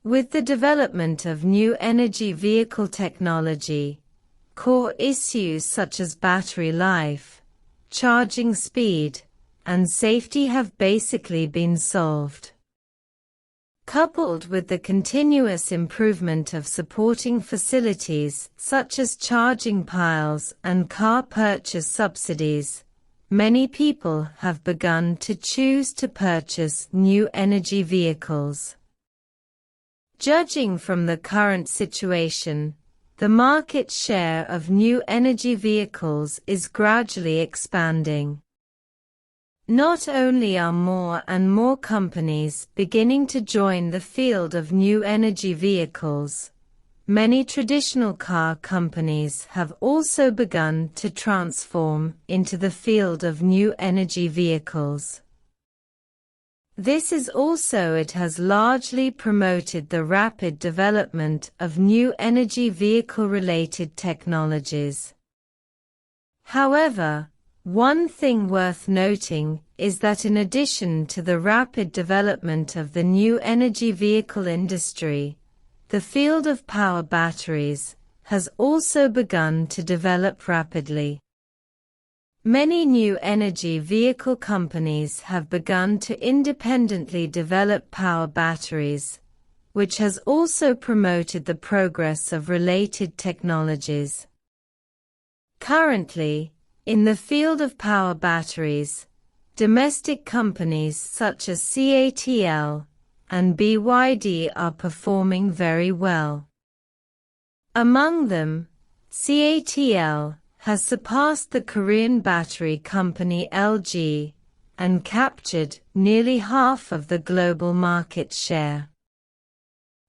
With the development of new energy vehicle technology, core issues such as battery life, charging speed, and safety have basically been solved. Coupled with the continuous improvement of supporting facilities such as charging piles and car purchase subsidies, many people have begun to choose to purchase new energy vehicles. Judging from the current situation, the market share of new energy vehicles is gradually expanding. Not only are more and more companies beginning to join the field of new energy vehicles, many traditional car companies have also begun to transform into the field of new energy vehicles. This is also it has largely promoted the rapid development of new energy vehicle-related technologies. However, one thing worth noting is that in addition to the rapid development of the new energy vehicle industry, the field of power batteries has also begun to develop rapidly. Many new energy vehicle companies have begun to independently develop power batteries, which has also promoted the progress of related technologies. Currently, in the field of power batteries, domestic companies such as CATL and BYD are performing very well. Among them, CATL has surpassed the Korean battery company LG and captured nearly half of the global market share.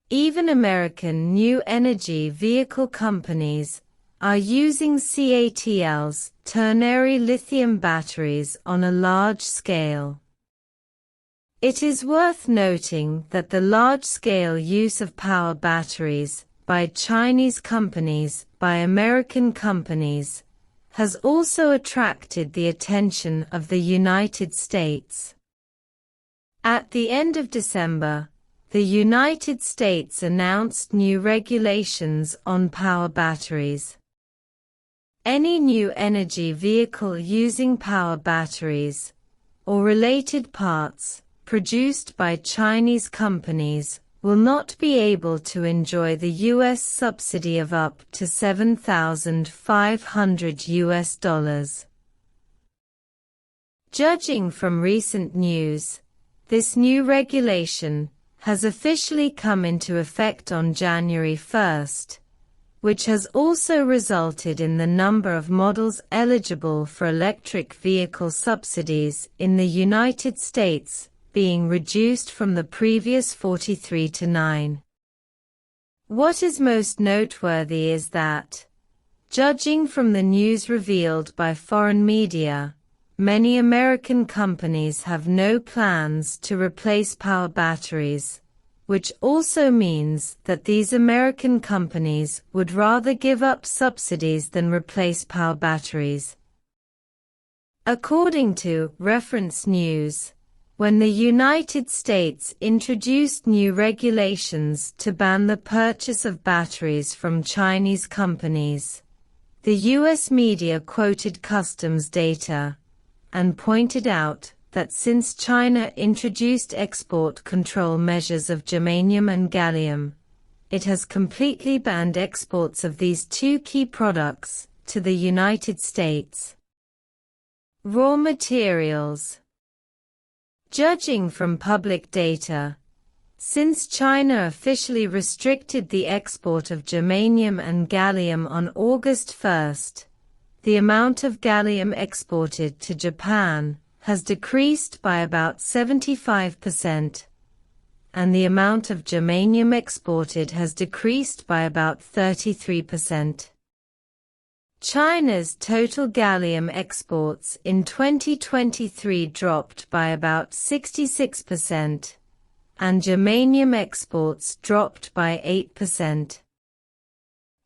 Even American new energy vehicle companies are using CATL's ternary lithium batteries on a large scale. It is worth noting that the large-scale use of power batteries by Chinese companies by American companies has also attracted the attention of the United States. At the end of December, the United States announced new regulations on power batteries. Any new energy vehicle using power batteries, or related parts, produced by Chinese companies, will not be able to enjoy the U.S. subsidy of up to $7,500. Judging from recent news, this new regulation has officially come into effect on January 1st, which has also resulted in the number of models eligible for electric vehicle subsidies in the United States being reduced from the previous 43 to 9. What is most noteworthy is that, judging from the news revealed by foreign media, many American companies have no plans to replace power batteries, which also means that these American companies would rather give up subsidies than replace power batteries. According to Reference News, when the United States introduced new regulations to ban the purchase of batteries from Chinese companies, the U.S. media quoted customs data and pointed out that since China introduced export control measures of germanium and gallium, it has completely banned exports of these two key products to the United States. Raw materials. Judging from public data, since China officially restricted the export of germanium and gallium on August 1st, the amount of gallium exported to Japan has decreased by about 75%, and the amount of germanium exported has decreased by about 33%. China's total gallium exports in 2023 dropped by about 66%, and germanium exports dropped by 8%.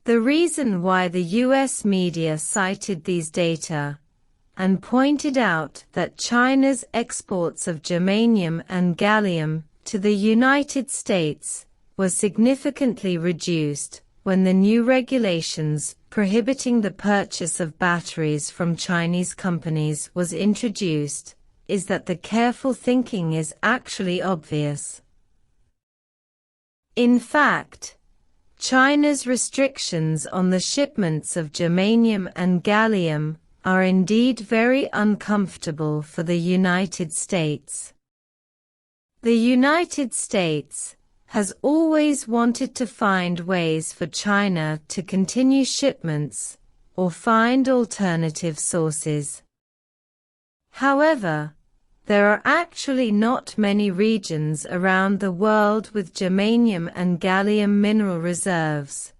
The reason why the U.S. media cited these data and pointed out that China's exports of germanium and gallium to the United States was significantly reduced when the new regulations prohibiting the purchase of batteries from Chinese companies was introduced, is that the careful thinking is actually obvious. In fact, China's restrictions on the shipments of germanium and gallium are indeed very uncomfortable for the United States. The United States has always wanted to find ways for China to continue shipments or find alternative sources. However, there are actually not many regions around the world with germanium and gallium mineral reserves,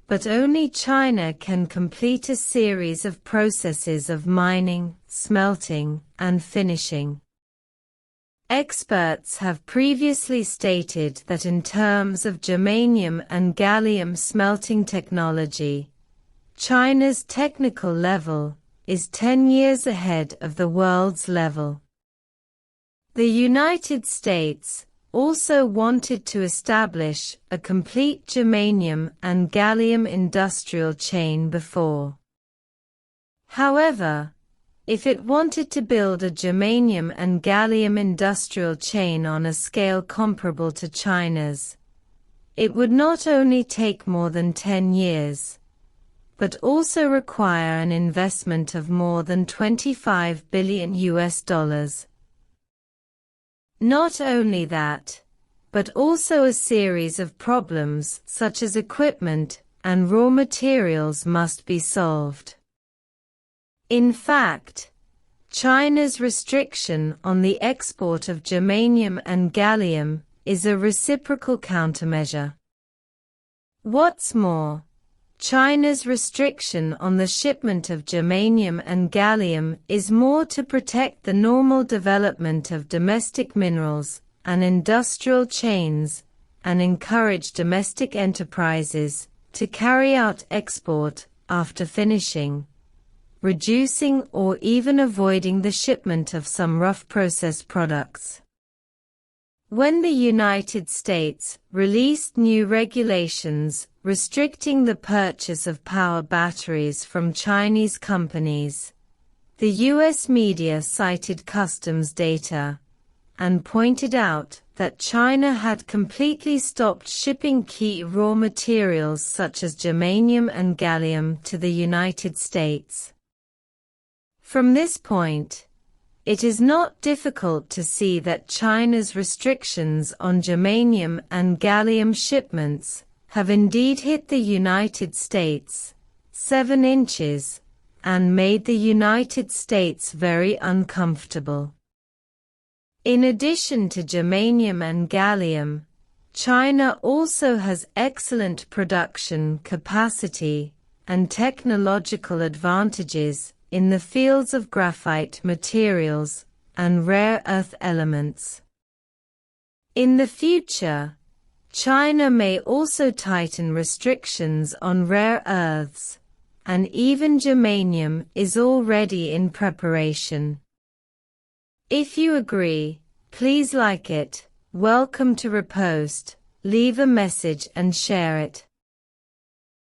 but only China can complete a series of processes of mining, smelting, and finishing. Experts have previously stated that in terms of germanium and gallium smelting technology, China's technical level is 10 years ahead of the world's level. The United States also wanted to establish a complete germanium and gallium industrial chain before. However, if it wanted to build a germanium and gallium industrial chain on a scale comparable to China's, it would not only take more than 10 years, but also require an investment of more than $25 billion. Not only that, but also a series of problems such as equipment and raw materials must be solved. In fact, China's restriction on the export of germanium and gallium is a reciprocal countermeasure. What's more, China's restriction on the shipment of germanium and gallium is more to protect the normal development of domestic minerals and industrial chains and encourage domestic enterprises to carry out export after finishing, reducing or even avoiding the shipment of some rough processed products. When the United States released new regulations restricting the purchase of power batteries from Chinese companies, the U.S. media cited customs data and pointed out that China had completely stopped shipping key raw materials such as germanium and gallium to the United States. From this point, it is not difficult to see that China's restrictions on germanium and gallium shipments have indeed hit the United States 7 inches and made the United States very uncomfortable. In addition to germanium and gallium, China also has excellent production capacity and technological advantages in the fields of graphite materials and rare earth elements. In the future, China may also tighten restrictions on rare earths, and even germanium is already in preparation. If you agree, please like it, welcome to repost, leave a message and share it.